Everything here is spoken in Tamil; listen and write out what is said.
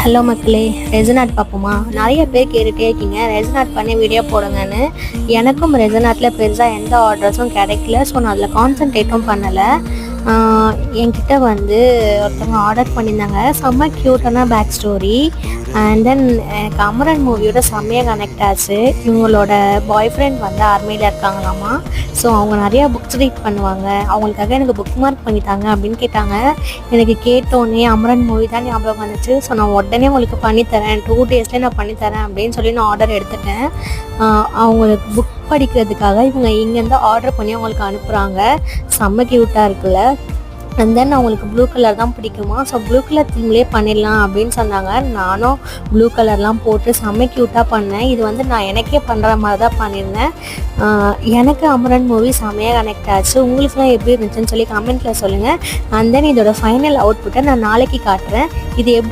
ஹலோ மக்களே, ரெசனாட் பார்ப்போமா? நிறைய பேர் கேட்டுகிட்டே இருக்கீங்க ரெசனாட் பண்ணி வீடியோ போடுங்கன்னு. எனக்கும் ரெசனாட்டில் பெருசாக எந்த ஆர்டர்ஸும் கிடைக்கல. ஸோ நான் அதில் கான்சன்ட்ரேட்டும் பண்ணலை. என்கிட்ட ஒருத்தவங்க ஆர்டர் பண்ணியிருந்தாங்க. செம்ம க்யூட்டான பேக் ஸ்டோரி. அண்ட் தென் எனக்கு அமரன் மூவியோட செம்மையாக கனெக்ட் ஆச்சு. இவங்களோட பாய் ஃப்ரெண்ட் ஆர்மியில் இருக்காங்களாமா. ஸோ அவங்க நிறையா புக்ஸ் ரீட் பண்ணுவாங்க. அவங்களுக்காக எனக்கு புக் மார்க் பண்ணித்தாங்க அப்படின்னு கேட்டாங்க. எனக்கு கேட்டோன்னே அமரன் மூவி தான் ஞாபகம் வந்துச்சு. ஸோ நான் உடனே உங்களுக்கு பண்ணித்தரேன், 2 டேஸ்லேயே நான் பண்ணித்தரேன் அப்படின்னு சொல்லி நான் ஆர்டர் எடுத்துட்டேன். அவங்களுக்கு புக் படிக்கிறதுக்காக இவங்க இங்கேருந்து ஆர்டர் பண்ணி அவங்களுக்கு அனுப்புகிறாங்க. செம்ம க்யூட்டாக இருக்குல்ல. அண்ட் தென் அவங்களுக்கு ப்ளூ கலர் தான் பிடிக்குமா. ஸோ ப்ளூ கலர் தீம்லேயே பண்ணிடலாம் அப்படின்னு சொன்னாங்க. நானும் ப்ளூ கலர்லாம் போட்டு செம்ம க்யூட்டாக பண்ணேன். இது நான் எனக்கே பண்ணுற மாதிரி தான் பண்ணியிருந்தேன். எனக்கு அமரன் மூவி செம்மையாக கனெக்ட் ஆச்சு. உங்களுக்குலாம் எப்படி இருந்துச்சுன்னு சொல்லி கமெண்ட்டில் சொல்லுங்கள். அண்ட் தென் இதோட ஃபைனல் அவுட்புட்டை நான் நாளைக்கு காட்டுறேன். இது எப்படி